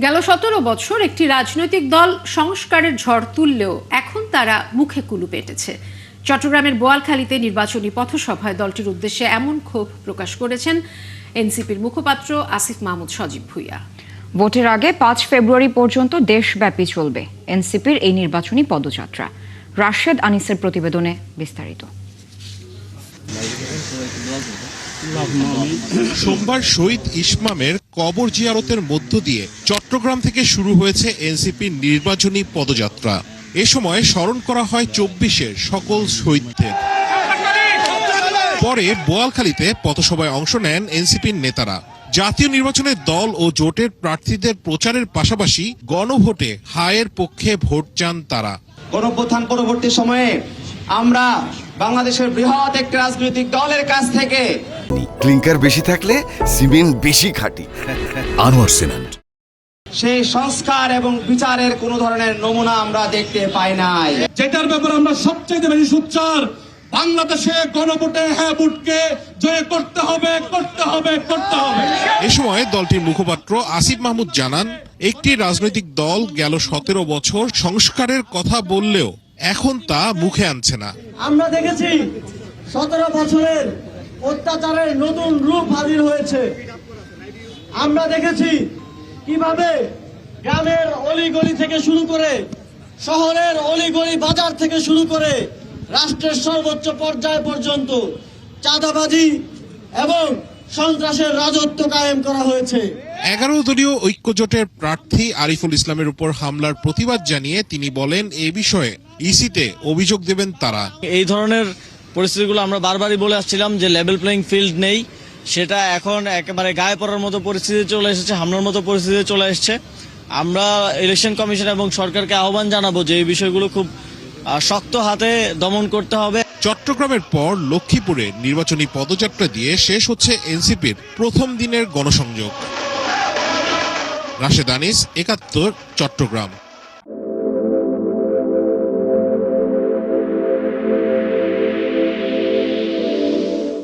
গেল ১৭ বছর একটি রাজনৈতিক দল সংস্কারের ঝড় তুললেও এখন তারা মুখে কুলু পেটেছে। চট্টগ্রামের বোয়ালখালীতে নির্বাচনী পথসভায় দলটির উদ্দেশ্যে এমন ক্ষোভ প্রকাশ করেছেন এনসিপির মুখপাত্র আসিফ মাহমুদ সজীব ভুঁইয়া। ভোটের আগে ৫ ফেব্রুয়ারি পর্যন্ত দেশব্যাপী চলবে এনসিপির এই নির্বাচনী পদযাত্রা। রাশেদ আনিসের প্রতিবেদনে বিস্তারিত। সোমবার শহীদ ইসমামের কবর জিয়ারতের মধ্য দিয়ে চট্টগ্রাম থেকে শুরু হয়েছে এনসিপির নির্বাচনী পদযাত্রা। এ সময় স্মরণ করা হয় ২৪-এর সকল শহীদদের। পরে বোয়ালখালীতে পথসভায় অংশ নেন এনসিপির নেতারা। জাতীয় নির্বাচনে দল ও জোটের প্রার্থীদের প্রচারের পাশাপাশি গণভোটে হায়ের পক্ষে ভোট চান তারা। গণঅভ্যুত্থান পরবর্তী সময়ে আমরা বাংলাদেশের বৃহৎ একটি রাজনৈতিক দলের কাছ থেকে ক্লিংকার বেশি থাকলে সিমেন্ট বেশি খাঁটি আনোয়ার সিমেন্ট সেই সংস্কার এবং বিচারের কোন ধরনের নমুনা আমরা দেখতে পাই নাই। যেটার ব্যাপারে আমরা সবচেয়ে বেশি সোচ্চার, বাংলাদেশে গণভোটে হ্যাঁ ভোটকে জয় করতে হবে, করতে হবে, করতে হবে। এ সময় দলটির মুখপাত্র আসিফ মাহমুদ জানান, একটি রাজনৈতিক দল গেল ১৭ বছর সংস্কারের কথা বললেও এখন তা মুখে আনছে না। আমরা দেখেছি ১৭ বছরের অত্যাচারের নতুন রূপ হাজির হয়েছে। আমরা দেখেছি কিভাবে গ্রামের অলিগলি থেকে শুরু করে শহরের অলিগলি বাজার থেকে শুরু করে রাষ্ট্রের সর্বোচ্চ পর্যায় পর্যন্ত চাঁদাবাজি এবং সন্ত্রাসের রাজত্ব কায়েম করা হয়েছে। ১১ দলীয় ঐক্যজোটের প্রার্থী আরিফুল ইসলামের উপর হামলার প্রতিবাদ জানিয়ে তিনি বলেন, এ বিষয়ে ইসিতে অভিযোগ দেবেন তারা। এই ধরনের পরিস্থিতিগুলো আমরা বারবারই বলে আসছিলাম যে লেভেল প্লেইং ফিল্ড নেই, সেটা এখন একেবারে গায়ে পড়ার মতো পরিস্থিতি চলে এসেছে, হামলার মতো পরিস্থিতি চলে এসেছে। আমরা ইলেকশন কমিশন এবং সরকারকে আহ্বান জানাবো যে এই বিষয়গুলো খুব শক্ত হাতে দমন করতে হবে। চট্টগ্রামের পর লক্ষ্মীপুরে নির্বাচনী পদযাত্রা দিয়ে শেষ হচ্ছে এনসিপির প্রথম দিনের গণসংযোগ। রাশেদ আনিস, ৭১, চট্টগ্রাম।